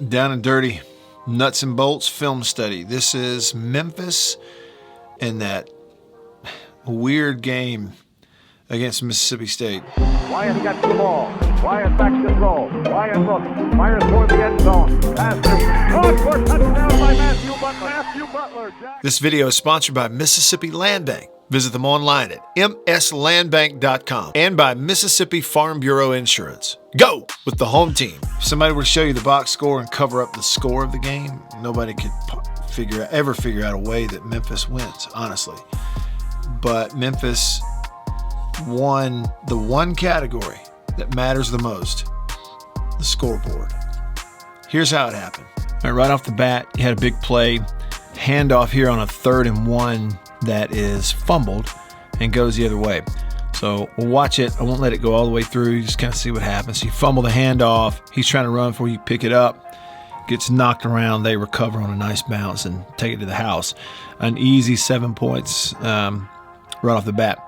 Down and dirty, nuts and bolts film study. This is Memphis and that weird game against Mississippi State. Wyatt gets the ball. Wyatt back to throw. Wyatt looks. Fires toward the end zone. Pass caught for touchdown by Matthew Butler. This video is sponsored by Mississippi Land Bank. Visit them online at mslandbank.com and by Mississippi Farm Bureau Insurance. Go with the home team. If somebody were to show you the box score and cover up the score of the game, nobody could ever figure out a way that Memphis wins, honestly. But Memphis won the one category that matters the most, the scoreboard. Here's how it happened. Right off the bat, you had a big play, handoff here on a 3rd and 1 that is fumbled and goes the other way. So we'll watch it. I won't let it go all the way through. You just kind of see what happens. So you fumble the handoff. He's trying to run before you pick it up. Gets knocked around. They recover on a nice bounce and take it to the house. An easy 7 points right off the bat.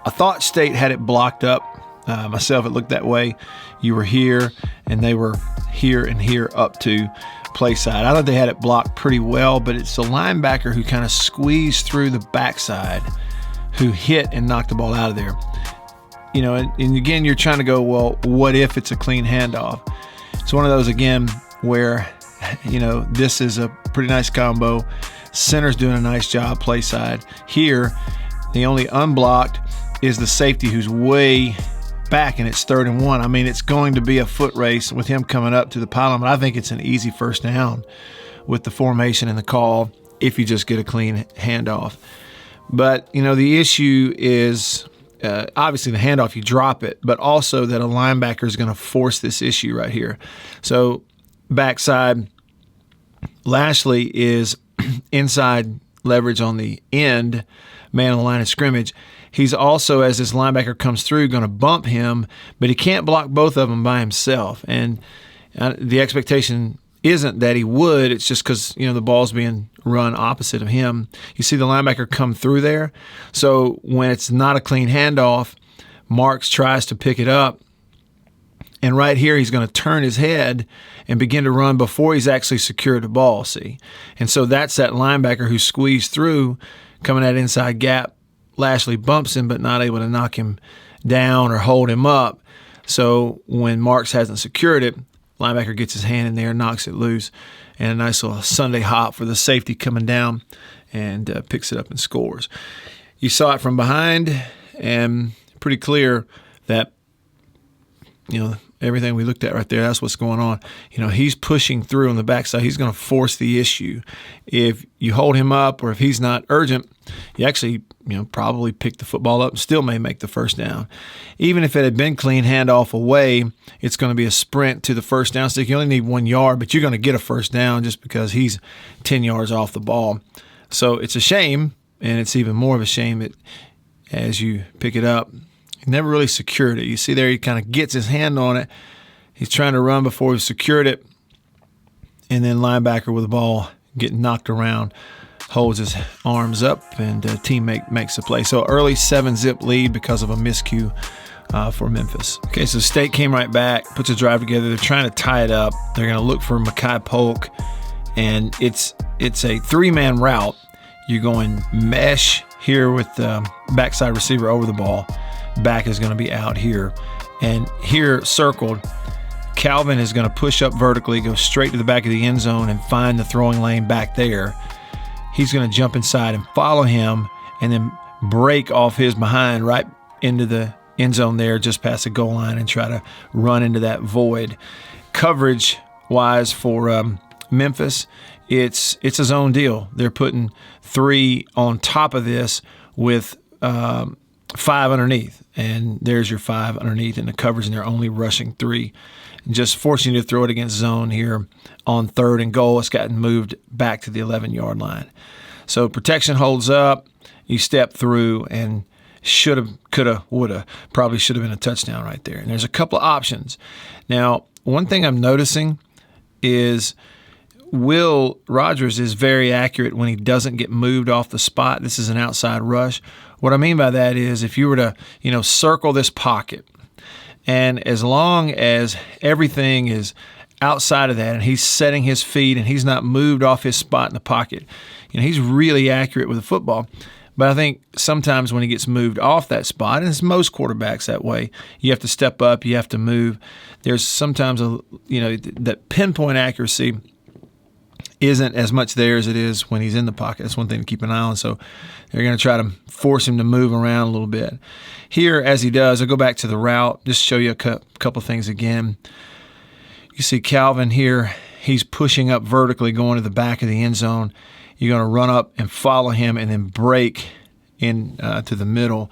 I thought State had it blocked up. Myself, it looked that way. You were here, and they were here and here up to play side. I thought they had it blocked pretty well, but it's the linebacker who kind of squeezed through the backside who hit and knocked the ball out of there. You know, and again, you're trying to go, well, what if it's a clean handoff? It's one of those, again, where, you know, this is a pretty nice combo. Center's doing a nice job play side. Here, the only unblocked is the safety who's way back, and it's 3rd and 1. I mean, it's going to be a foot race with him coming up to the pylon, but I think it's an easy first down with the formation and the call if you just get a clean handoff. But, you know, the issue is obviously the handoff, you drop it, but also that a linebacker is going to force this issue right here. So backside, Lashley is inside leverage on the end, man on the line of scrimmage. He's also, as this linebacker comes through, going to bump him, but he can't block both of them by himself. And the expectation isn't that he would. It's just because, you know, the ball's being run opposite of him. You see the linebacker come through there. So when it's not a clean handoff, Marks tries to pick it up. And right here, he's going to turn his head and begin to run before he's actually secured the ball, see? And so that's that linebacker who squeezed through, coming at inside gap. Lashley bumps him, but not able to knock him down or hold him up. So when Marks hasn't secured it, linebacker gets his hand in there, knocks it loose, and a nice little Sunday hop for the safety coming down and picks it up and scores. You saw it from behind, and pretty clear that, you know, everything we looked at right there, that's what's going on. You know, he's pushing through on the backside. He's going to force the issue. If you hold him up or if he's not urgent, you actually, you know, probably pick the football up and still may make the first down. Even if it had been clean handoff away, it's going to be a sprint to the first down stick. You only need 1 yard, but you're going to get a first down just because he's 10 yards off the ball. So it's a shame, and it's even more of a shame that as you pick it up, he never really secured it. You see there, he kind of gets his hand on it. He's trying to run before he secured it. And then linebacker with the ball getting knocked around, holds his arms up, and teammate makes the play. So early 7-zip lead because of a miscue for Memphis. Okay, so State came right back, puts a drive together. They're trying to tie it up. They're going to look for Mekhi Polk, and it's a 3-man route. You're going mesh here with the backside receiver over the ball. Back is going to be out here. And here, circled, Calvin is going to push up vertically, go straight to the back of the end zone and find the throwing lane back there. He's going to jump inside and follow him and then break off his behind right into the end zone there, just past the goal line, and try to run into that void. Coverage-wise for Memphis, it's a zone deal. They're putting 3 on top of this with 5 underneath, and there's your 5 underneath in the coverage, and they're only rushing 3. And just forcing you to throw it against zone here on 3rd and goal. It's gotten moved back to the 11-yard line. So protection holds up. You step through, and should have, could have, would have, probably should have been a touchdown right there. And there's a couple of options. Now, one thing I'm noticing is Will Rogers is very accurate when he doesn't get moved off the spot. This is an outside rush. What I mean by that is if you were to, circle this pocket, and as long as everything is outside of that and he's setting his feet and he's not moved off his spot in the pocket, he's really accurate with the football. But I think sometimes when he gets moved off that spot, and it's most quarterbacks that way, you have to step up, you have to move. There's sometimes that pinpoint accuracy isn't as much there as it is when he's in the pocket. That's one thing to keep an eye on. So they're going to try to force him to move around a little bit. Here, as he does, I'll go back to the route, just show you a couple things again. You see Calvin here, he's pushing up vertically, going to the back of the end zone. You're going to run up and follow him and then break in to the middle.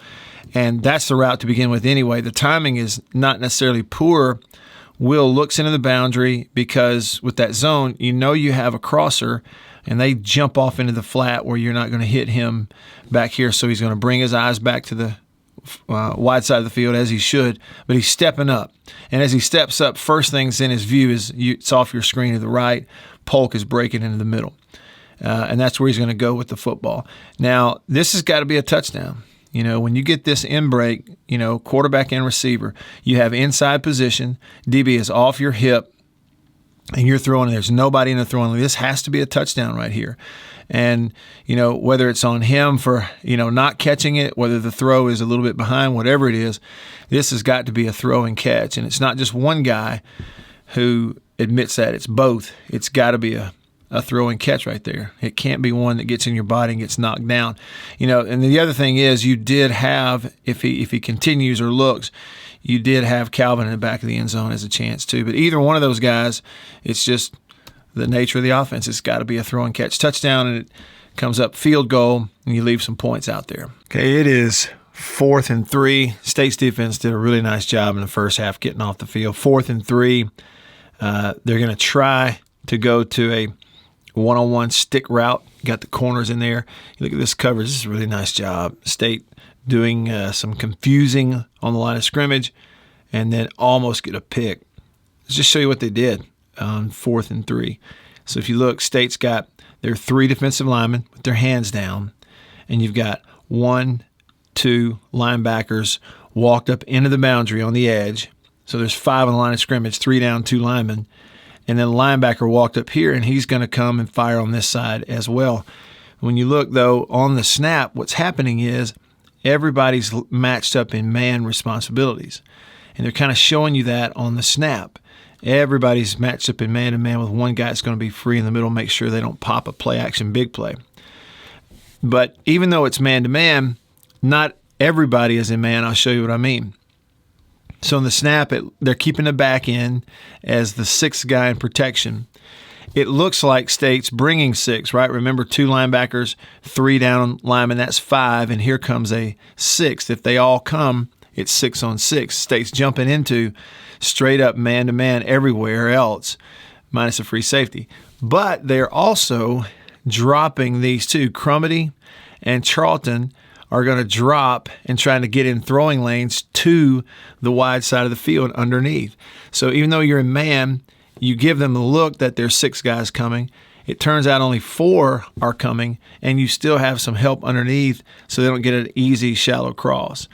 And that's the route to begin with anyway. The timing is not necessarily poor. Will looks into the boundary because with that zone, you have a crosser, and they jump off into the flat where you're not going to hit him back here. So he's going to bring his eyes back to the wide side of the field, as he should, but he's stepping up. And as he steps up, first things in his view is it's off your screen to the right. Polk is breaking into the middle. And that's where he's going to go with the football. Now, this has got to be a touchdown. When you get this in break, quarterback and receiver, you have inside position, DB is off your hip, and you're throwing, and there's nobody in the throwing lane. This has to be a touchdown right here. And, whether it's on him for, not catching it, whether the throw is a little bit behind, whatever it is, this has got to be a throw and catch. And it's not just one guy who admits that. It's both. It's got to be a throw and catch right there. It can't be one that gets in your body and gets knocked down. And the other thing is you did have, if he continues or looks, you did have Calvin in the back of the end zone as a chance too. But either one of those guys, it's just the nature of the offense. It's got to be a throw and catch touchdown, and it comes up field goal, and you leave some points out there. Okay, it is 4th and 3. State's defense did a really nice job in the first half getting off the field. 4th and 3. They're going to try to go to a one-on-one stick route. Got the corners in there. You look at this coverage. This is a really nice job. State doing some confusing on the line of scrimmage and then almost get a pick. Let's just show you what they did on 4th and 3. So if you look, State's got their 3 defensive linemen with their hands down, and you've got 1, 2 linebackers walked up into the boundary on the edge. So there's 5 on the line of scrimmage, 3 down, 2 linemen. And then a linebacker walked up here, and he's going to come and fire on this side as well. When you look, though, on the snap, what's happening is everybody's matched up in man responsibilities. And they're kind of showing you that on the snap. Everybody's matched up in man-to-man with one guy that's going to be free in the middle, make sure they don't pop a play-action big play. But even though it's man-to-man, not everybody is in man. I'll show you what I mean. So in the snap, they're keeping the back end as the 6th guy in protection. It looks like State's bringing 6, right? Remember, 2 linebackers, 3 down linemen, that's 5, and here comes a 6th. If they all come, it's 6 on 6. State's jumping into straight up man-to-man everywhere else, minus a free safety. But they're also dropping these 2, Crumity and Charlton, are going to drop and trying to get in throwing lanes to the wide side of the field underneath. So even though you're in man, you give them the look that there's 6 guys coming. It turns out only 4 are coming, and you still have some help underneath so they don't get an easy, shallow cross.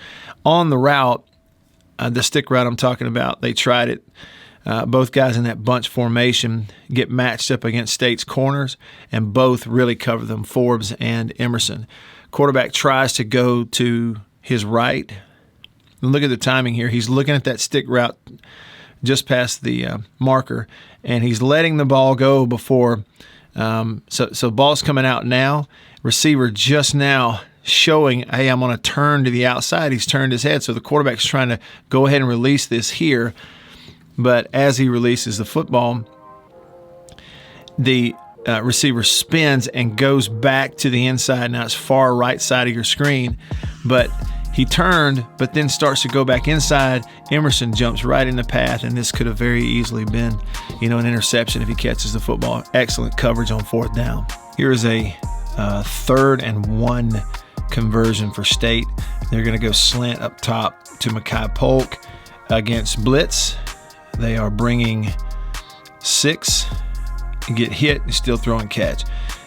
On the route, the stick route I'm talking about, they tried it. Both guys in that bunch formation get matched up against State's corners, and both really cover them, Forbes and Emerson. Quarterback tries to go to his right. And look at the timing here. He's looking at that stick route just past the marker, and he's letting the ball go before. So ball's coming out now. Receiver just now showing, hey, I'm going to turn to the outside. He's turned his head. So the quarterback's trying to go ahead and release this here. But as he releases the football, the receiver spins and goes back to the inside. Now it's far right side of your screen, but he turned, but then starts to go back inside. Emerson jumps right in the path, and this could have very easily been, an interception if he catches the football. Excellent coverage on 4th down. Here is a 3rd and 1 conversion for State. They're going to go slant up top to Mekhi Polk against blitz. They are bringing 6. You get hit, you still throw and catch.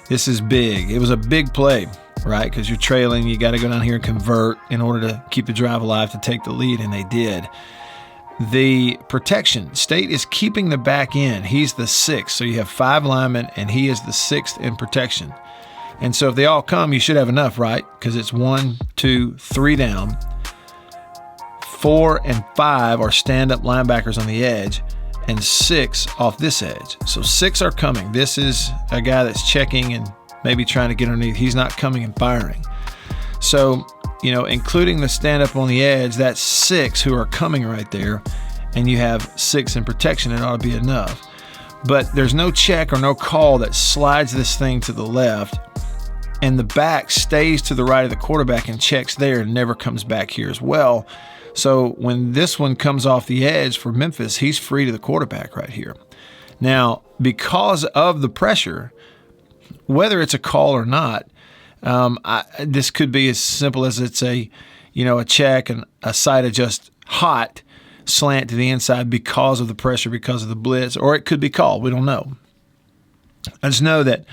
This is big. It was a big play, right? Because you're trailing. You got to go down here and convert in order to keep the drive alive to take the lead, and they did. the protection, State is keeping the back in. He's the 6th, so you have 5 linemen, and he is the 6th in protection. And so if they all come, you should have enough, right? Because it's 1, 2, 3 down. 4 and 5 are stand-up linebackers on the edge, and 6 off this edge. So 6 are coming. This is a guy that's checking and maybe trying to get underneath. He's not coming and firing. So, including the stand-up on the edge, that's 6 who are coming right there, and you have 6 in protection. It ought to be enough. But there's no check or no call that slides this thing to the left, and the back stays to the right of the quarterback and checks there and never comes back here as well. So when this one comes off the edge for Memphis, he's free to the quarterback right here. Now, because of the pressure, whether it's a call or not, this could be as simple as it's a check and a side adjust hot slant to the inside because of the pressure, because of the blitz, or it could be called. We don't know. I just know that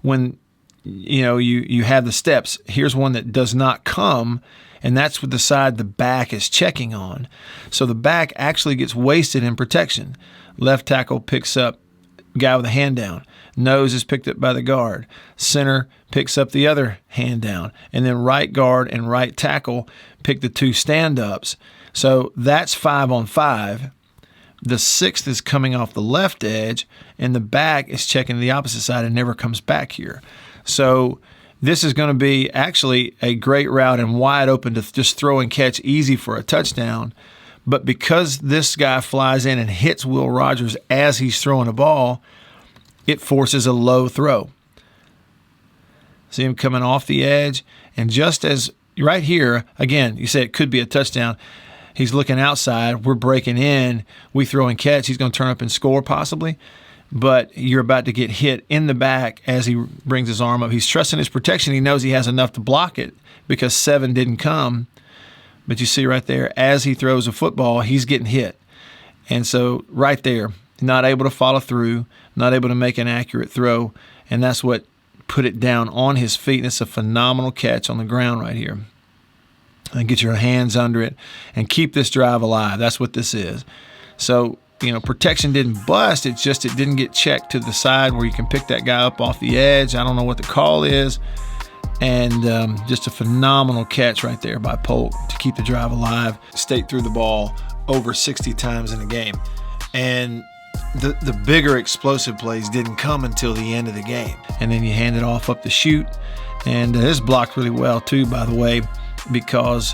when you have the steps, here's one that does not come, and that's with the side the back is checking on. So the back actually gets wasted in protection. Left tackle picks up guy with a hand down. Nose is picked up by the guard. Center picks up the other hand down. And then right guard and right tackle pick the 2 stand-ups. So that's 5 on 5. The 6th is coming off the left edge, and the back is checking the opposite side and never comes back here. So this is going to be actually a great route and wide open to just throw and catch easy for a touchdown. But because this guy flies in and hits Will Rogers as he's throwing a ball, it forces a low throw. See him coming off the edge, and just as right here, again, you say it could be a touchdown. He's looking outside. We're breaking in. We throw and catch. He's going to turn up and score possibly. But you're about to get hit in the back as he brings his arm up. He's trusting his protection. He knows he has enough to block it because 7 didn't come. But you see right there, as he throws a football, he's getting hit. And so right there, not able to follow through, not able to make an accurate throw, and that's what put it down on his feet. And it's a phenomenal catch on the ground right here. And get your hands under it and keep this drive alive. That's what this is. So, protection didn't bust. It's just it didn't get checked to the side where you can pick that guy up off the edge. I don't know what the call is. And just a phenomenal catch right there by Polk to keep the drive alive. State threw the ball over 60 times in the game. And the bigger explosive plays didn't come until the end of the game. And then you hand it off up the chute. And this blocked really well too, by the way, because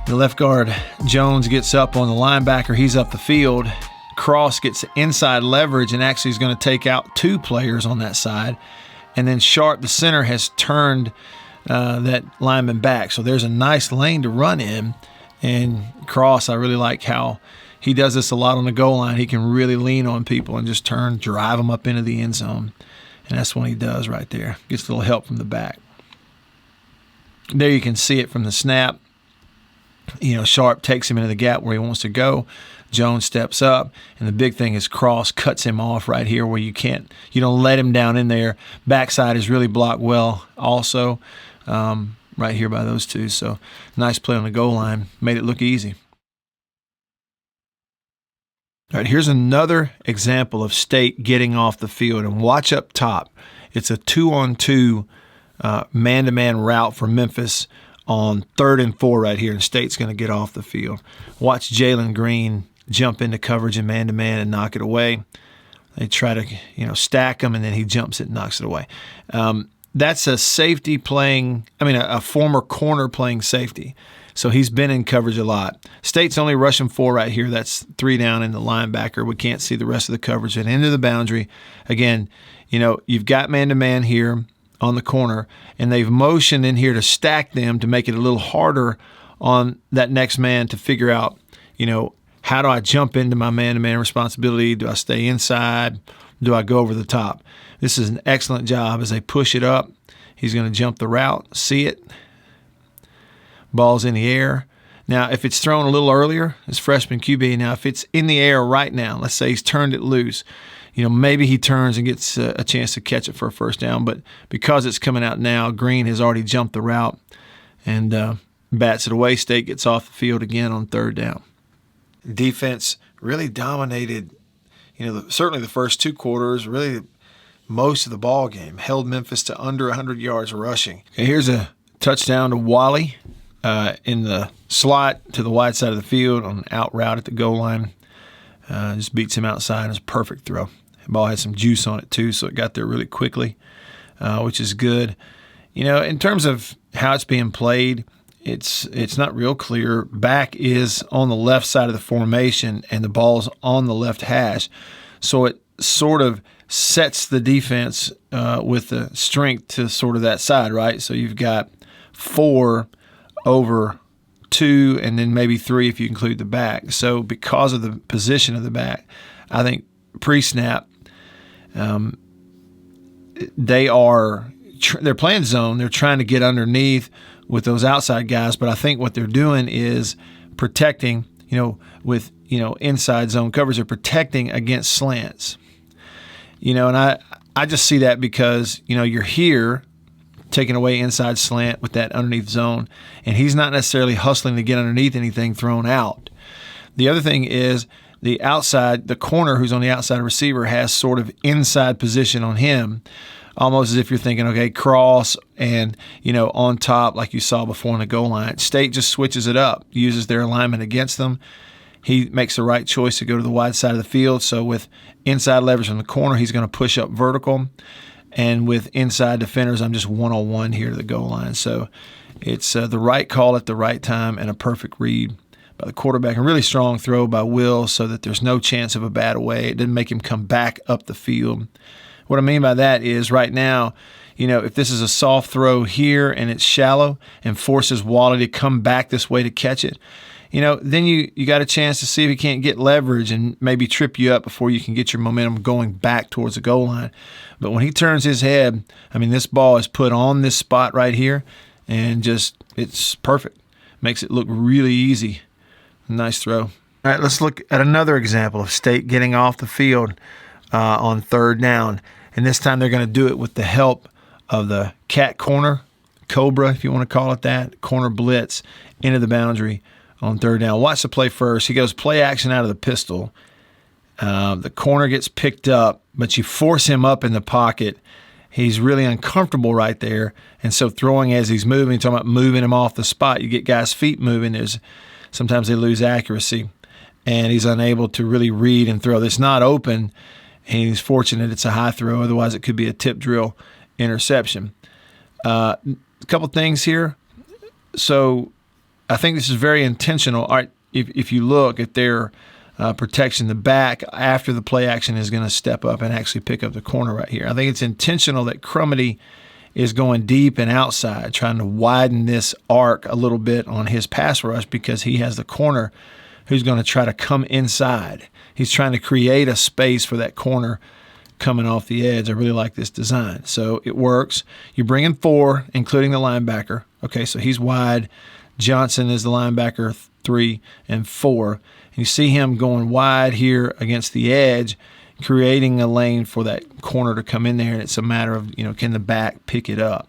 the left guard, Jones, gets up on the linebacker. He's up the field. Cross gets inside leverage and actually is going to take out 2 players on that side. And then Sharp, the center, has turned that lineman back. So there's a nice lane to run in. And Cross, I really like how he does this a lot on the goal line. He can really lean on people and just drive them up into the end zone. And that's what he does right there. Gets a little help from the back. There you can see it from the snap. Sharp takes him into the gap where he wants to go. Jones steps up, and the big thing is Cross cuts him off right here where you don't let him down in there. Backside is really blocked well also right here by those 2. So nice play on the goal line. Made it look easy. All right, here's another example of State getting off the field, and watch up top. It's a 2-on-2 man-to-man route for Memphis on 3rd and 4 right here, and State's going to get off the field. Watch Jalen Green jump into coverage and man-to-man and knock it away. They try to stack him, and then he jumps it and knocks it away. That's a safety a former corner playing safety. So he's been in coverage a lot. State's only rushing 4 right here. That's 3 down in the linebacker. We can't see the rest of the coverage. And into the boundary. Again, you've got man-to-man here on the corner, and they've motioned in here to stack them to make it a little harder on that next man to figure out, how do I jump into my man-to-man responsibility? Do I stay inside? Do I go over the top? This is an excellent job as they push it up. He's going to jump the route, see it. Ball's in the air. Now, if it's thrown a little earlier, it's freshman QB. Now, if it's in the air right now, let's say he's turned it loose, maybe he turns and gets a chance to catch it for a first down. But because it's coming out now, Green has already jumped the route and bats it away. State gets off the field again on 3rd down. Defense really dominated, certainly the first 2 quarters, really most of the ball game. Held Memphis to under 100 yards rushing. Okay, here's a touchdown to Walley in the slot to the wide side of the field on an out route at the goal line. Just beats him outside. It's a perfect throw. The ball had some juice on it too, so it got there really quickly, which is good. In terms of how it's being played, it's not real clear. Back is on the left side of the formation, and the ball's on the left hash, so it sort of sets the defense with the strength to sort of that side, right? So you've got 4 over 2, and then maybe 3 if you include the back. So because of the position of the back, I think pre-snap, they're playing zone. They're trying to get underneath with those outside guys, but I think what they're doing is protecting, with inside zone coverage. They're protecting against slants. And I just see that because, you're here taking away inside slant with that underneath zone, and he's not necessarily hustling to get underneath anything thrown out. The other thing is the outside, the corner who's on the outside receiver has sort of inside position on him, almost as if you're thinking, okay, cross and, on top like you saw before on the goal line. State just switches it up, uses their alignment against them. He makes the right choice to go to the wide side of the field. So with inside leverage from the corner, he's going to push up vertical. And with inside defenders, I'm just one-on-one here to the goal line. So it's the right call at the right time and a perfect read by the quarterback. A really strong throw by Will so that there's no chance of a bad away. It didn't make him come back up the field. What I mean by that is right now, if this is a soft throw here and it's shallow and forces Walley to come back this way to catch it, then you got a chance to see if he can't get leverage and maybe trip you up before you can get your momentum going back towards the goal line. But when he turns his head, this ball is put on this spot right here, and it's perfect. Makes it look really easy. Nice throw. All right, let's look at another example of State getting off the field on 3rd down. And this time they're going to do it with the help of the cat corner, cobra, if you want to call it that, corner blitz into the boundary on 3rd down. Watch the play first. He goes play action out of the pistol. The corner gets picked up, but you force him up in the pocket. He's really uncomfortable right there. And so throwing as he's moving, talking about moving him off the spot, you get guys' feet moving. Sometimes they lose accuracy, and he's unable to really read and throw. It's not open, and he's fortunate it's a high throw. Otherwise, it could be a tip drill interception. A couple things here. So I think this is very intentional. All right, if you look at their protection, the back after the play action is going to step up and actually pick up the corner right here. I think it's intentional that Crumity is going deep and outside, trying to widen this arc a little bit on his pass rush because he has the corner who's going to try to come inside. He's trying to create a space for that corner coming off the edge. I really like this design. So it works. You bring in 4, including the linebacker. Okay, so he's wide. Johnson is the linebacker 3 and 4. And you see him going wide here against the edge, creating a lane for that corner to come in there, and it's a matter of, can the back pick it up?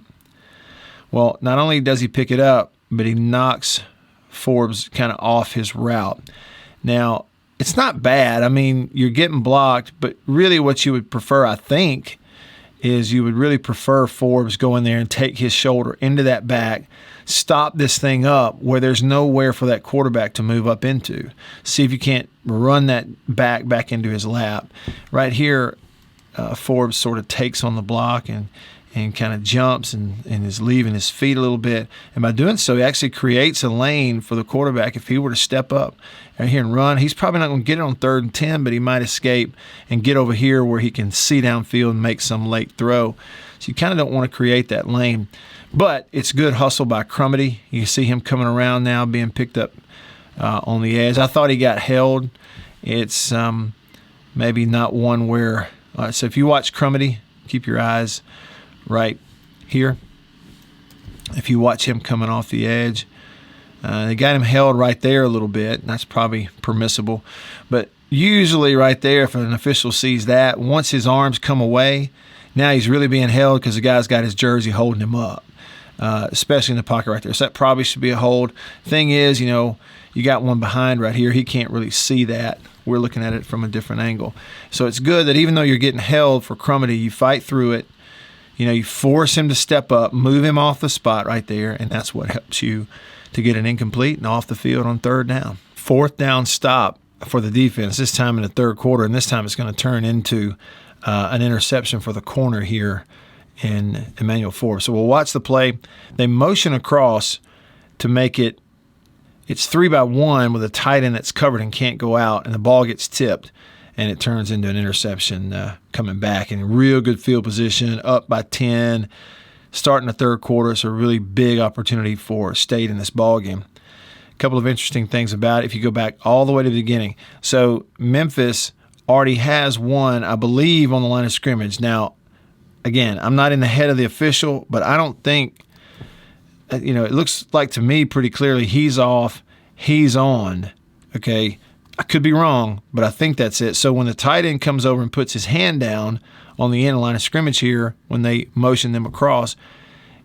Well, not only does he pick it up, but he knocks Forbes kind of off his route. Now, it's not bad. You're getting blocked, but really what you would prefer, I think, is you would really prefer Forbes go in there and take his shoulder into that back, stop this thing up where there's nowhere for that quarterback to move up into. See if you can't run that back into his lap. Right here, Forbes sort of takes on the block and kind of jumps and is leaving his feet a little bit. And by doing so, he actually creates a lane for the quarterback. If he were to step up right here and run, he's probably not going to get it on 3rd and 10, but he might escape and get over here where he can see downfield and make some late throw. So you kind of don't want to create that lane. But it's good hustle by Crumity. You see him coming around now, being picked up on the edge. I thought he got held. It's maybe not one where so if you watch Crumity, keep your eyes right here. If you watch him coming off the edge, they got him held right there a little bit, and that's probably permissible. But usually right there, if an official sees that, once his arms come away, now he's really being held because the guy's got his jersey holding him up. especially in the pocket right there. So that probably should be a hold. Thing is, you got one behind right here. He can't really see that. We're looking at it from a different angle. So it's good that even though you're getting held for Crumity, you fight through it. You force him to step up, move him off the spot right there, and that's what helps you to get an incomplete and off the field on third down. Fourth down stop for the defense, this time in the third quarter, and this time it's going to turn into an interception for the corner here in Emmanuel Forbes. So we'll watch the play. They motion across to make it, it's 3-by-1 with a tight end that's covered and can't go out, and the ball gets tipped, and it turns into an interception coming back in real good field position, up by 10, starting the third quarter. It's a really big opportunity for State in this ball game. A couple of interesting things about it if you go back all the way to the beginning. So Memphis already has one, I believe, on the line of scrimmage. Now, again, I'm not in the head of the official, but I don't think, it looks like to me pretty clearly he's off, he's on, okay? I could be wrong, but I think that's it. So when the tight end comes over and puts his hand down on the end line of scrimmage here, when they motion them across,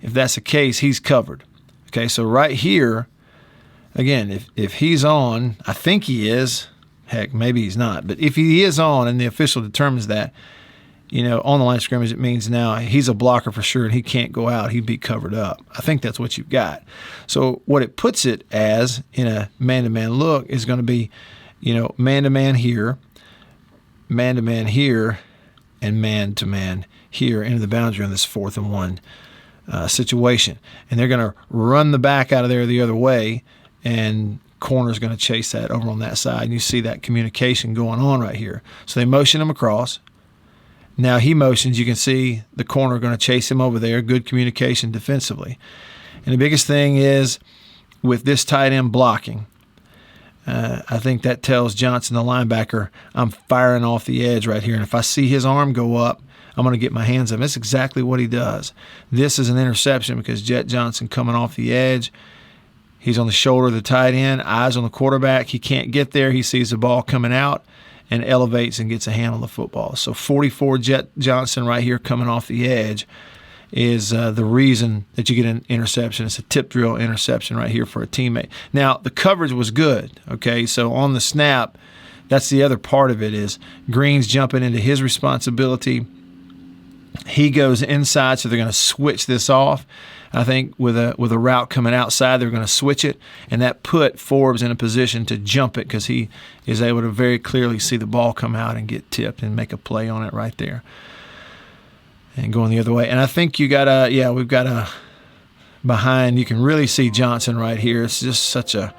if that's the case, he's covered. Okay, so right here, again, if he's on, I think he is, heck, maybe he's not, but if he is on and the official determines that, on the line of scrimmage, it means now he's a blocker for sure and he can't go out. He'd be covered up. I think that's what you've got. So what it puts it as in a man-to-man look is going to be, man-to-man here, man-to-man here, and man-to-man here into the boundary on this 4th and 1 situation. And they're going to run the back out of there the other way, and corner's going to chase that over on that side. And you see that communication going on right here. So they motion him across. Now he motions. You can see the corner going to chase him over there. Good communication defensively. And the biggest thing is with this tight end blocking, I think that tells Johnson, the linebacker, I'm firing off the edge right here. And if I see his arm go up, I'm going to get my hands up. That's exactly what he does. This is an interception because Jet Johnson coming off the edge. He's on the shoulder of the tight end, eyes on the quarterback. He can't get there. He sees the ball coming out and elevates and gets a hand on the football. So 44 Jet Johnson right here coming off the edge is the reason that you get an interception. It's a tip drill interception right here for a teammate. Now, the coverage was good, okay? So on the snap, that's the other part of it is Green's jumping into his responsibility. He goes inside, so they're going to switch this off. I think with a route coming outside, they're going to switch it, and that put Forbes in a position to jump it because he is able to very clearly see the ball come out and get tipped and make a play on it right there. And going the other way. And I think we've got a behind. You can really see Johnson right here. It's just such a,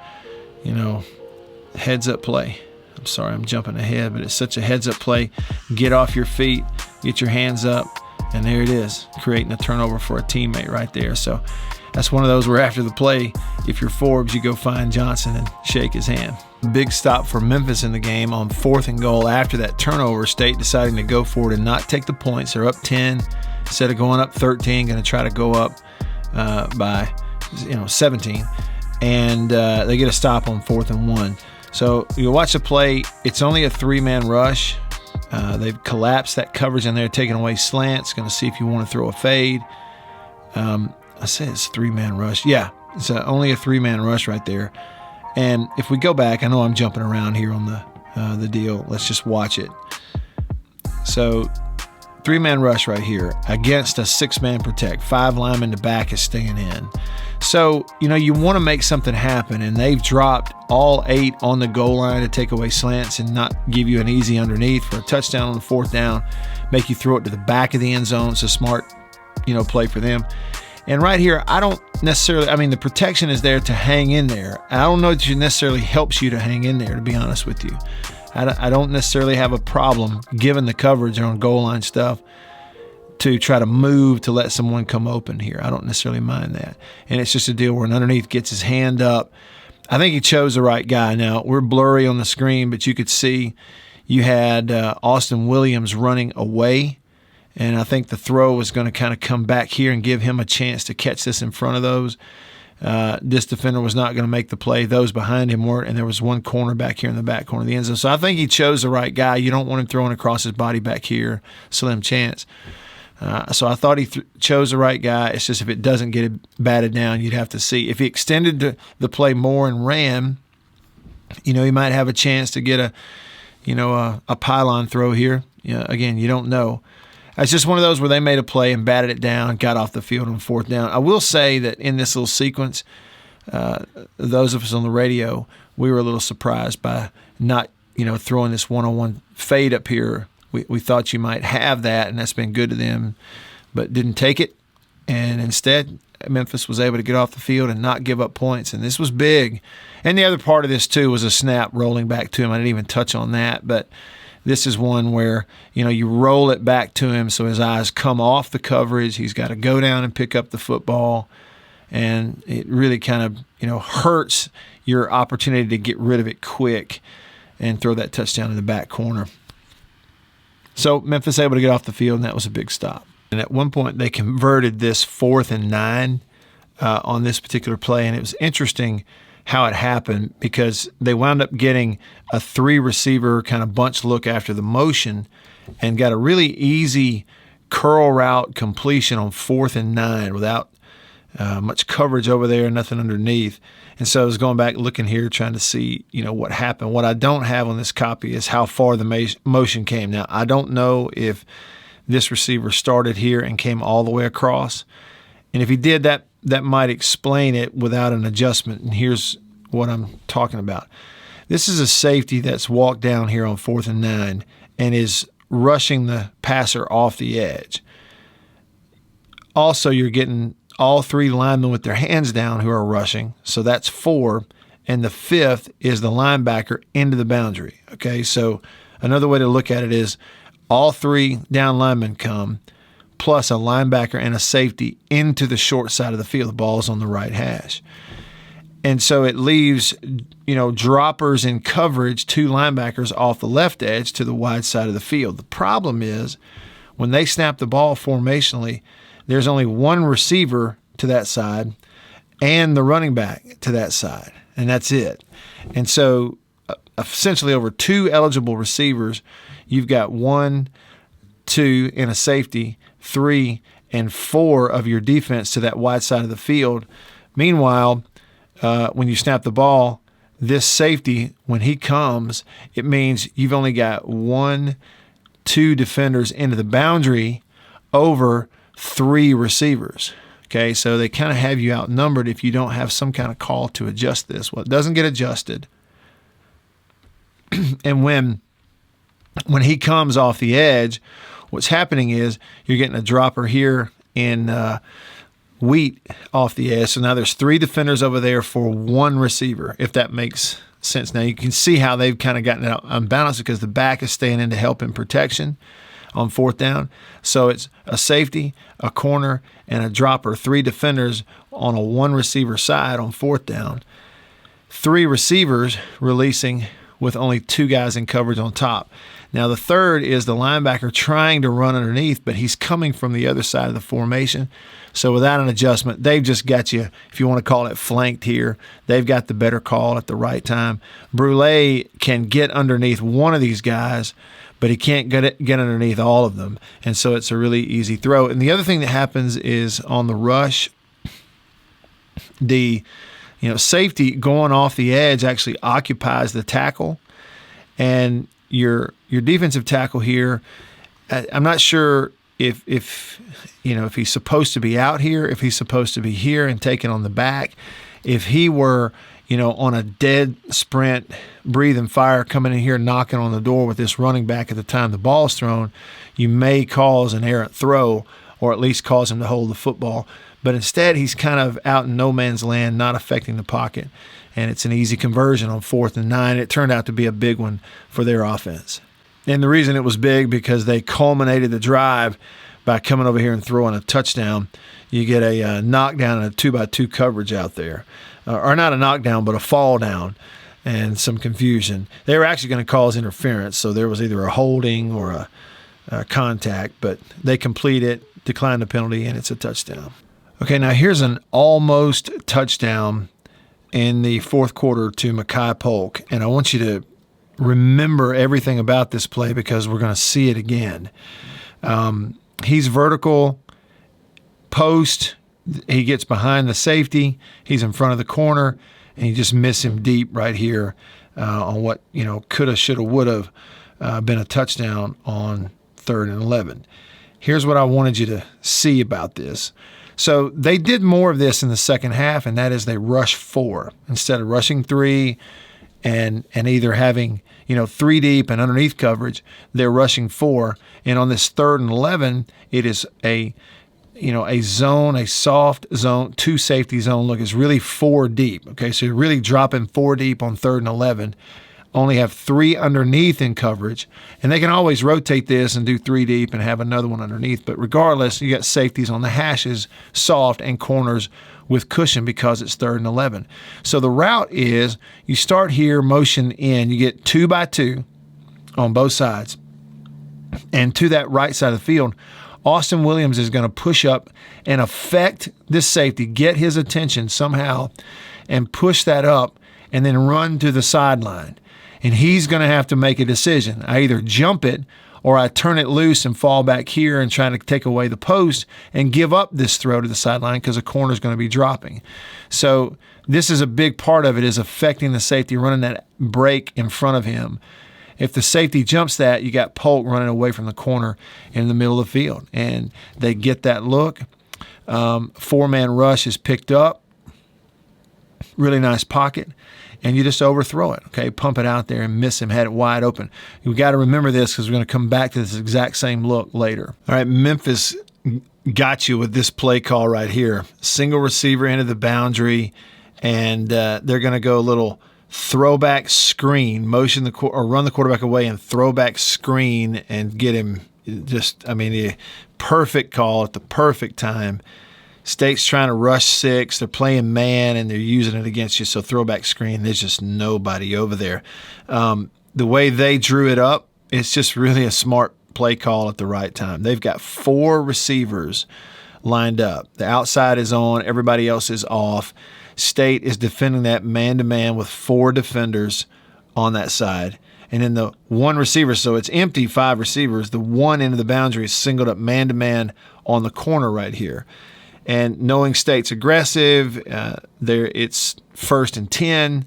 heads-up play. I'm sorry, I'm jumping ahead, but it's such a heads-up play. Get off your feet, get your hands up, and there it is, creating a turnover for a teammate right there. So that's one of those where after the play, if you're Forbes, you go find Johnson and shake his hand. Big stop for Memphis in the game on 4th and goal. After that turnover, State deciding to go for it and not take the points. They're up 10 instead of going up 13, going to try to go up by 17. And they get a stop on 4th and 1. So you watch the play. It's only a 3-man rush. They've collapsed that coverage in there, taking away slants. Going to see if you want to throw a fade. I said it's a 3-man rush. Yeah, it's only a 3-man rush right there. And if we go back, I know I'm jumping around here on the deal. Let's just watch it. So 3-man rush right here against a 6-man protect. 5 linemen to back is staying in. So, you want to make something happen, and they've dropped all 8 on the goal line to take away slants and not give you an easy underneath for a touchdown on the 4th down, make you throw it to the back of the end zone. It's a smart, play for them. And right here, I don't necessarily, the protection is there to hang in there. I don't know that it necessarily helps you to hang in there, to be honest with you. I don't necessarily have a problem, given the coverage on goal line stuff, to try to move to let someone come open here. I don't necessarily mind that. And it's just a deal where an underneath gets his hand up. I think he chose the right guy. Now, we're blurry on the screen, but you could see you had Austin Williams running away. And I think the throw was going to kind of come back here and give him a chance to catch this in front of those. This defender was not going to make the play. Those behind him weren't, and there was one corner back here in the back corner of the end zone. So I think he chose the right guy. You don't want him throwing across his body back here. Slim chance. So I thought he chose the right guy. It's just if it doesn't get it batted down, you'd have to see. If he extended the play more and ran, he might have a chance to get a pylon throw here. Again, you don't know. It's just one of those where they made a play and batted it down, got off the field on fourth down. I will say that in this little sequence, those of us on the radio, we were a little surprised by not, throwing this one-on-one fade up here. We thought you might have that, and that's been good to them, but didn't take it. And instead, Memphis was able to get off the field and not give up points, and this was big. And the other part of this, too, was a snap rolling back to him. I didn't even touch on that, but this is one where, you roll it back to him so his eyes come off the coverage. He's got to go down and pick up the football, and it really kind of, hurts your opportunity to get rid of it quick and throw that touchdown in the back corner. So Memphis able to get off the field, and that was a big stop. And at one point, they converted this 4th and 9 on this particular play, and it was interesting how it happened because they wound up getting a 3-receiver kind of bunch look after the motion and got a really easy curl route completion on 4th and 9 without much coverage over there, nothing underneath. And so I was going back looking here trying to see, what happened. What I don't have on this copy is how far the motion came. Now, I don't know if this receiver started here and came all the way across. And if he did, that might explain it without an adjustment. And here's what I'm talking about. This is a safety that's walked down here on 4th and 9 and is rushing the passer off the edge. Also, you're getting all 3 linemen with their hands down who are rushing, so that's 4, and the 5th is the linebacker into the boundary. Okay, so another way to look at it is all 3 down linemen come, plus a linebacker and a safety into the short side of the field. The ball's on the right hash. And so it leaves, droppers in coverage, 2 linebackers off the left edge to the wide side of the field. The problem is when they snap the ball formationally, there's only 1 receiver to that side and the running back to that side, and that's it. And so essentially over 2 eligible receivers, you've got 1, 2, and a safety, 3, and 4 of your defense to that wide side of the field. Meanwhile, when you snap the ball, this safety, when he comes, it means you've only got 1, 2 defenders into the boundary over 3 receivers. Okay, so they kind of have you outnumbered if you don't have some kind of call to adjust this. Well, it doesn't get adjusted. And when he comes off the edge, what's happening is you're getting a dropper here in Wheat off the edge. So now there's 3 defenders over there for 1 receiver, if that makes sense. Now you can see how they've kind of gotten it unbalanced because the back is staying in to help in protection on 4th down. So it's a safety, a corner, and a dropper, 3 defenders on a 1 receiver side on 4th down. 3 receivers releasing with only 2 guys in coverage on top. Now the third is the linebacker trying to run underneath, but he's coming from the other side of the formation. So without an adjustment, they've just got you, if you want to call it flanked here, they've got the better call at the right time. Brule can get underneath one of these guys, but he can't get underneath all of them. And so it's a really easy throw. And the other thing that happens is on the rush, the safety going off the edge actually occupies the tackle. And your defensive tackle here, I'm not sure if he's supposed to be out here, if he's supposed to be here and taken on the back. If he were on a dead sprint, breathing fire, coming in here, knocking on the door with this running back at the time the ball's thrown, you may cause an errant throw or at least cause him to hold the football. But instead, he's kind of out in no man's land, not affecting the pocket. And it's an easy conversion on 4th and 9. It turned out to be a big one for their offense. And the reason it was big because they culminated the drive by coming over here and throwing a touchdown. You get a knockdown and a 2-by-2 coverage out there. Or not a knockdown, but a fall down and some confusion. They were actually going to cause interference, so there was either a holding or a contact, but they complete it, decline the penalty, and it's a touchdown. Okay, now here's an almost touchdown in the 4th quarter to Mekhi Polk, and I want you to remember everything about this play because we're going to see it again. He's vertical post. He gets behind the safety. He's in front of the corner, and you just miss him deep right here on what, coulda, shoulda, woulda been a touchdown on 3rd and 11. Here's what I wanted you to see about this. So they did more of this in the second half, and that is they rush 4 instead of rushing 3 and either having 3 deep and underneath coverage. They're rushing 4, and on this 3rd and 11, it is a zone, a soft zone, 2 safety zone look. It's really 4 deep. Okay, so you're really dropping 4 deep on 3rd and 11. Only have 3 underneath in coverage, and they can always rotate this and do 3 deep and have another one underneath. But regardless, you got safeties on the hashes, soft, and corners with cushion because it's 3rd and 11. So the route is you start here, motion in, you get 2 by 2 on both sides, and to that right side of the field, Austin Williams is going to push up and affect this safety, get his attention somehow, and push that up, and then run to the sideline. And he's going to have to make a decision. I either jump it or I turn it loose and fall back here and try to take away the post and give up this throw to the sideline because the corner is going to be dropping. So this is a big part of it, is affecting the safety, running that break in front of him. If the safety jumps that, you got Polk running away from the corner in the middle of the field. And they get that look. 4-man rush is picked up. Really nice pocket. And you just overthrow it, okay? Pump it out there and miss him, had it wide open. You've got to remember this because we're going to come back to this exact same look later. All right, Memphis got you with this play call right here. Single receiver into the boundary, and they're going to go a little throwback screen, motion or run the quarterback away and throwback screen and get him the perfect call at the perfect time. State's trying to rush 6. They're playing man, and they're using it against you. So throwback screen, there's just nobody over there. The way they drew it up, it's just really a smart play call at the right time. They've got 4 receivers lined up. The outside is on. Everybody else is off. State is defending that man-to-man with 4 defenders on that side. And then the 1 receiver, so it's empty, 5 receivers. The one end of the boundary is singled up man-to-man on the corner right here. And knowing State's aggressive, it's 1st and 10.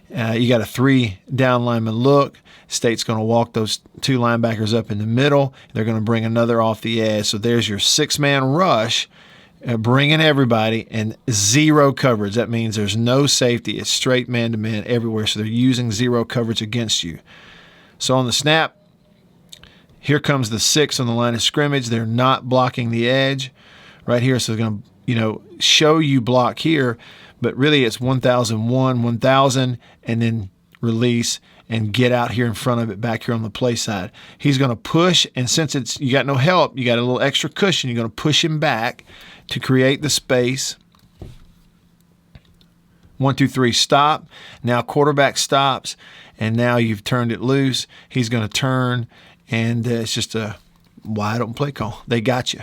You got a 3 down lineman look. State's going to walk those 2 linebackers up in the middle. They're going to bring another off the edge. So there's your 6-man rush, bringing everybody, and 0 coverage. That means there's no safety. It's straight man-to-man everywhere. So they're using 0 coverage against you. So on the snap, here comes the 6 on the line of scrimmage. They're not blocking the edge right here. So they're going to, show you block here, but really it's 1001, 1000, and then release and get out here in front of it back here on the play side. He's going to push, and since you got no help, you got a little extra cushion, you're going to push him back to create the space. 1, 2, 3, stop. Now quarterback stops, and now you've turned it loose. He's going to turn, and it's just a wide open play call. They got you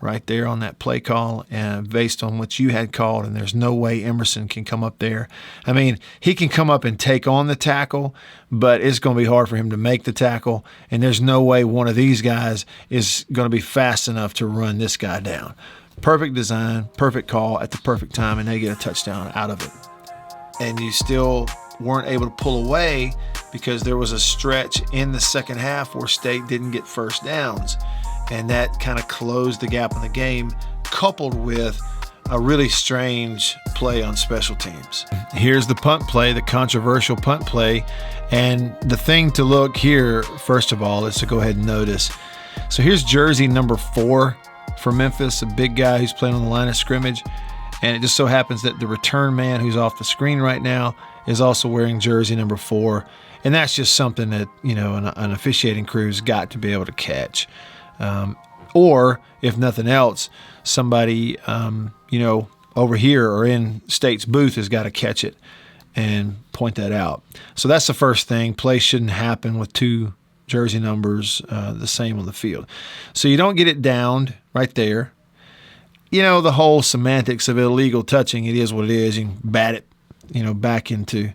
right there on that play call, and based on what you had called, and there's no way Emerson can come up there. I mean, he can come up and take on the tackle, but it's going to be hard for him to make the tackle, and there's no way one of these guys is going to be fast enough to run this guy down. Perfect design, perfect call at the perfect time, and they get a touchdown out of it. And you still weren't able to pull away because there was a stretch in the second half where State didn't get first downs. And that kind of closed the gap in the game, coupled with a really strange play on special teams. Here's the punt play, the controversial punt play. And the thing to look here, first of all, is to go ahead and notice. So here's jersey number 4 for Memphis, a big guy who's playing on the line of scrimmage. And it just so happens that the return man who's off the screen right now is also wearing jersey number 4. And that's just something that, an officiating crew's got to be able to catch. Or, if nothing else, somebody, over here or in State's booth has got to catch it and point that out. So that's the first thing. Play shouldn't happen with 2 jersey numbers the same on the field. So you don't get it downed right there. The whole semantics of illegal touching, it is what it is. You can bat it, back into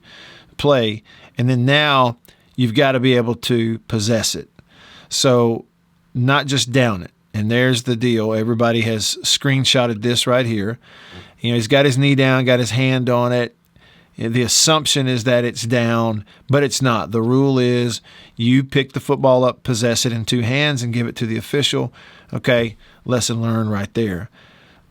play. And then now you've got to be able to possess it. So not just down it. And there's the deal. Everybody has screenshotted this right here. He's got his knee down, got his hand on it. The assumption is that it's down, but it's not. The rule is you pick the football up, possess it in two hands, and give it to the official. Okay, lesson learned right there.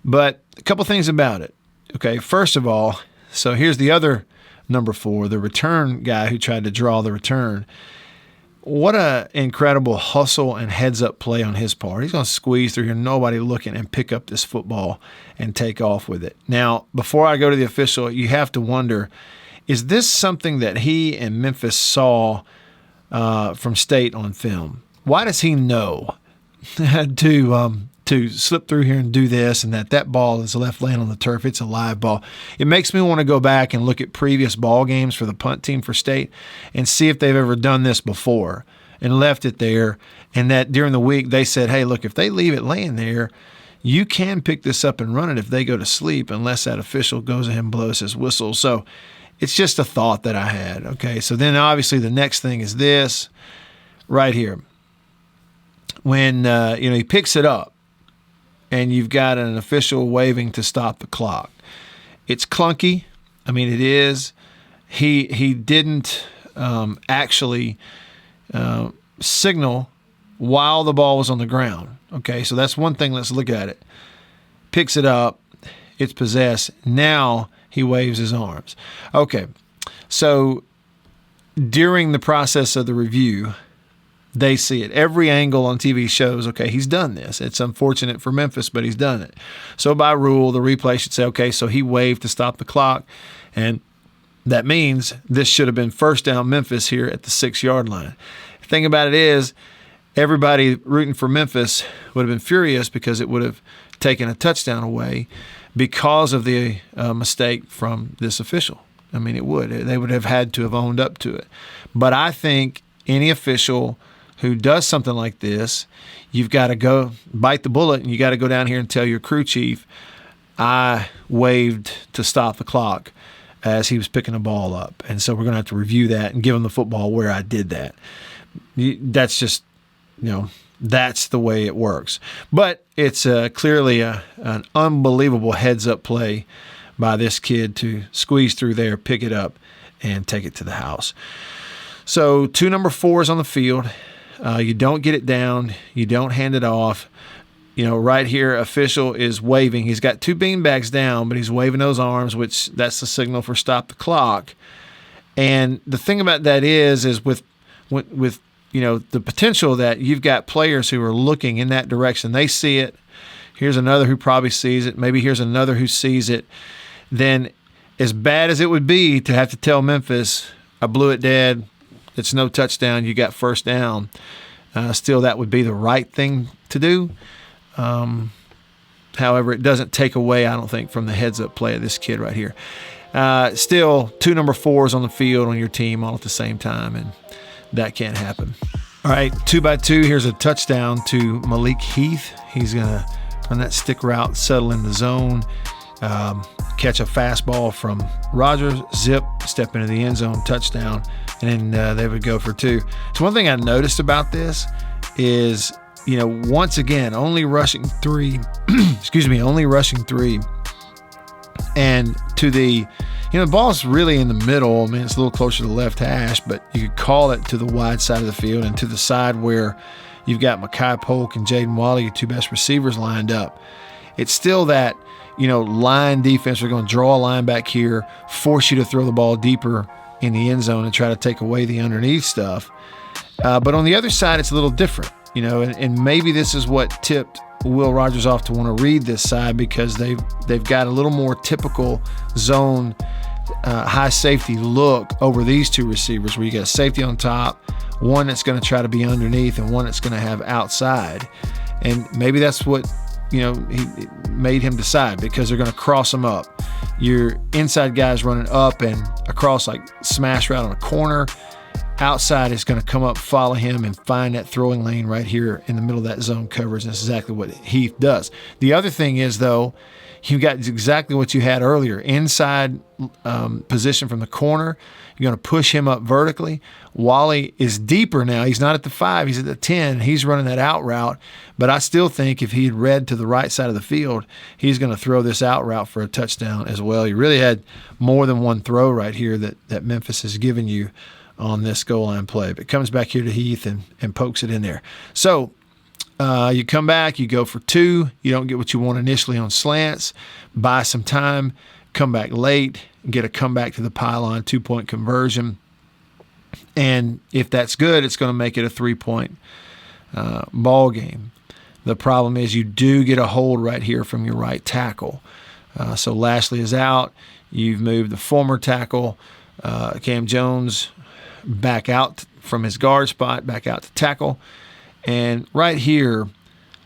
But a couple things about it. Okay, first of all, so here's the other number 4, the return guy who tried to draw the return. What an incredible hustle and heads-up play on his part. He's going to squeeze through here, nobody looking, and pick up this football and take off with it. Now, before I go to the official, you have to wonder, is this something that he and Memphis saw from State on film? Why does he know to slip through here and do this, and that ball is left laying on the turf? It's a live ball. It makes me want to go back and look at previous ball games for the punt team for State and see if they've ever done this before and left it there, and that during the week they said, hey, look, if they leave it laying there, you can pick this up and run it if they go to sleep unless that official goes ahead and blows his whistle. So it's just a thought that I had. Okay, so then obviously the next thing is this right here. When he picks it up, and you've got an official waving to stop the clock. It's clunky. I mean, it is. He didn't actually signal while the ball was on the ground. Okay, so that's one thing. Let's look at it. Picks it up. It's possessed. Now he waves his arms. Okay, so during the process of the review, they see it. Every angle on TV shows, okay, he's done this. It's unfortunate for Memphis, but he's done it. So by rule, the replay should say, okay, so he waved to stop the clock, and that means this should have been first down Memphis here at the 6-yard line. The thing about it is, everybody rooting for Memphis would have been furious because it would have taken a touchdown away because of the mistake from this official. I mean, it would. They would have had to have owned up to it. But I think any official who does something like this, you've got to go bite the bullet, and you got to go down here and tell your crew chief, I waved to stop the clock as he was picking the ball up. And so we're going to have to review that and give him the football where I did that. That's just, that's the way it works. But it's clearly an unbelievable heads-up play by this kid to squeeze through there, pick it up, and take it to the house. So 2 number 4s on the field. You don't get it down. You don't hand it off. Right here, official is waving. He's got 2 beanbags down, but he's waving those arms, which that's the signal for stop the clock. And the thing about that is with the potential that you've got players who are looking in that direction. They see it. Here's another who probably sees it. Maybe here's another who sees it. Then as bad as it would be to have to tell Memphis, I blew it dead, it's no touchdown, you got first down, still that would be the right thing to do. However, it doesn't take away, I don't think, from the heads-up play of this kid right here. Still, 2 number 4s on the field on your team all at the same time, and that can't happen. All right, 2x2, here's a touchdown to Malik Heath. He's going to run that stick route, settle in the zone, catch a fastball from Rogers, zip, step into the end zone, touchdown, and then they would go for 2. So one thing I noticed about this is, once again, only rushing 3, only rushing 3. And to the, the ball's really in the middle. I mean, it's a little closer to the left hash, but you could call it to the wide side of the field and to the side where you've got Mekhi Polk and Jaden Walley, your 2 best receivers, lined up. It's still that, line defense. We're going to draw a line back here, force you to throw the ball deeper in the end zone and try to take away the underneath stuff. But on the other side, it's a little different, and maybe this is what tipped Will Rogers off to want to read this side, because they've got a little more typical zone high safety look over these 2 receivers, where you got a safety on top, one that's going to try to be underneath, and one that's going to have outside. And maybe that's what he made him decide, because they're going to cross them up. Your inside guys running up and across like smash route on a corner. outside is going to come up, follow him, and find that throwing lane right here in the middle of that zone coverage. And that's exactly what Heath does. The other thing is, though, you got exactly what you had earlier. Inside position from the corner. You're going to push him up vertically. Walley is deeper now. He's not at the 5. He's at the 10. He's running that out route. But I still think if he had read to the right side of the field, he's going to throw this out route for a touchdown as well. You really had more than one throw right here that Memphis has given you on this goal line play. But it comes back here to Heath and pokes it in there. So you come back, you go for 2. You don't get what you want initially on slants. Buy some time, come back late, get a comeback to the pylon, 2-point conversion. And if that's good, it's going to make it a 3-point ball game. The problem is you do get a hold right here from your right tackle. So Lashley is out. You've moved the former tackle, Cam Jones, back out from his guard spot, back out to tackle. And right here,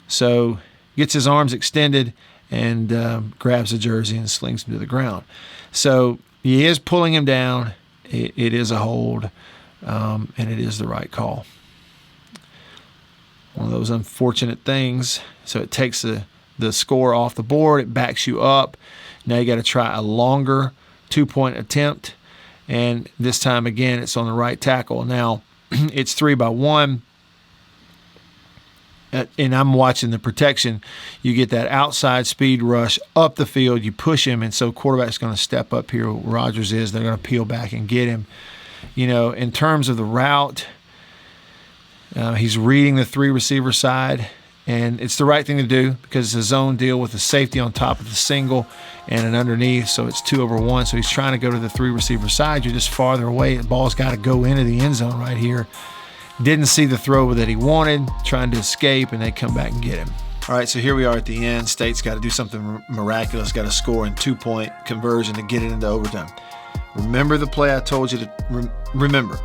so gets his arms extended and grabs the jersey and slings him to the ground. So he is pulling him down. It is a hold, and it is the right call. One of those unfortunate things. So it takes the score off the board. It backs you up. Now you got to try a longer 2-point attempt. And this time, again, it's on the right tackle. Now, it's 3-1. And I'm watching the protection. You get that outside speed rush up the field. You push him, and so quarterback's going to step up here. Rodgers is. They're going to peel back and get him. You know, in terms of the route, he's reading the 3-receiver side, and it's the right thing to do because it's a zone deal with a safety on top of the single and an underneath, so it's 2/1. So he's trying to go to the 3-receiver side. You're just farther away. The ball's got to go into the end zone right here. Didn't see the throw that he wanted, trying to escape, and they come back and get him. All right, so here we are at the end. State's got to do something miraculous, got to score in 2-point conversion to get it into overtime. Remember the play I told you to remember.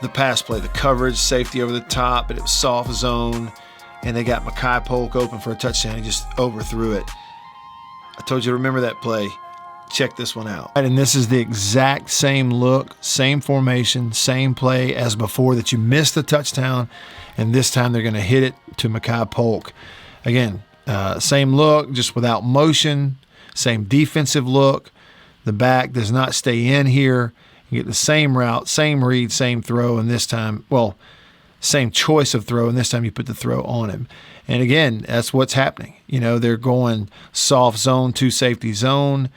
The pass play, the coverage, safety over the top, but it was soft zone, and they got Polk open for a touchdown. He just overthrew it. I told you to remember that play. Check this one out. And this is the exact same look, same formation, same play as before that you missed the touchdown, and this time they're going to hit it to Polk. Again, same look, just without motion, same defensive look. The back does not stay in here. You get the same route, same read, same throw, and this time, well, same choice of throw, and this time you put the throw on him. And again, that's what's happening. You know, they're going soft zone to safety zone,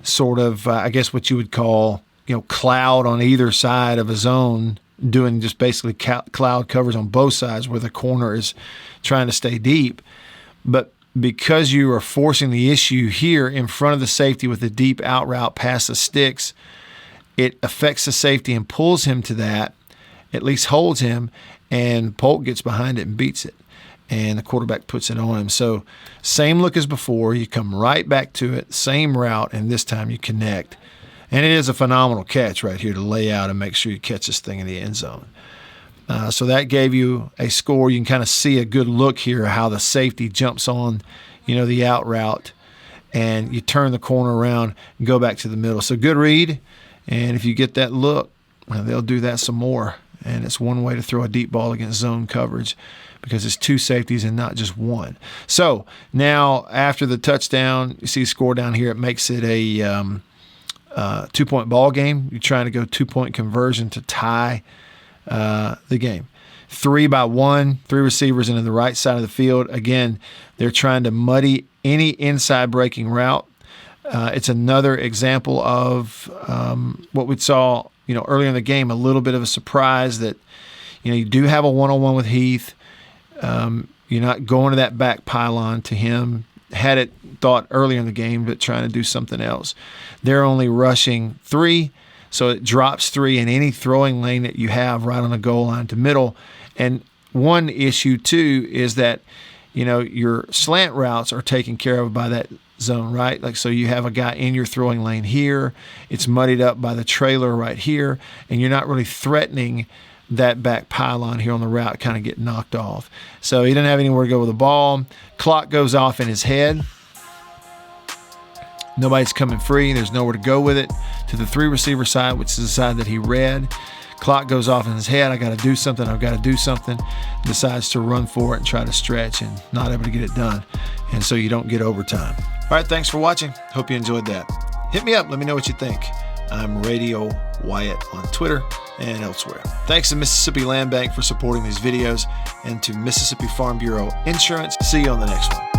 sort of, I guess what you would call, you know, cloud on either side of a zone, doing just basically cloud covers on both sides where the corner is trying to stay deep. But because you are forcing the issue here in front of the safety with a deep out route past the sticks, it affects the safety and pulls him to that, at least holds him, and Polk gets behind it and beats it. And the quarterback puts it on him. So same look as before. You come right back to it, same route, and this time you connect. And it is a phenomenal catch right here to lay out and make sure you catch this thing in the end zone. So that gave you a score. You can kind of see a good look here how the safety jumps on, you know, the out route, and you turn the corner around and go back to the middle. So good read, and if you get that look, they'll do that some more. And it's one way to throw a deep ball against zone coverage because it's 2 safeties and not just 1. So now after the touchdown, you see score down here. It makes it a 2-point ball game. You're trying to go 2-point conversion to tie the game. 3-1, 3 receivers into the right side of the field. Again, they're trying to muddy any inside breaking route. It's another example of what we saw, you know, earlier in the game, a little bit of a surprise that, you know, you do have a one-on-one with Heath. You're not going to that back pylon to him. Had it thought earlier in the game, but trying to do something else. They're only rushing 3, so it drops 3 in any throwing lane that you have right on the goal line to middle. And one issue, too, is that, you know, your slant routes are taken care of by that zone, right? Like, so you have a guy in your throwing lane here. It's muddied up by the trailer right here, and you're not really threatening that back pylon here on the route, kind of get knocked off. So he didn't have anywhere to go with the ball. Clock goes off in his head. Nobody's coming free. There's nowhere to go with it. To the 3-receiver side, which is the side that he read. Clock goes off in his head. I got to do something. I've got to do something. Decides to run for it and try to stretch and not able to get it done. And so you don't get overtime. All right, thanks for watching. Hope you enjoyed that. Hit me up. Let me know what you think. I'm Radio Wyatt on Twitter and elsewhere. Thanks to Mississippi Land Bank for supporting these videos and to Mississippi Farm Bureau Insurance. See you on the next one.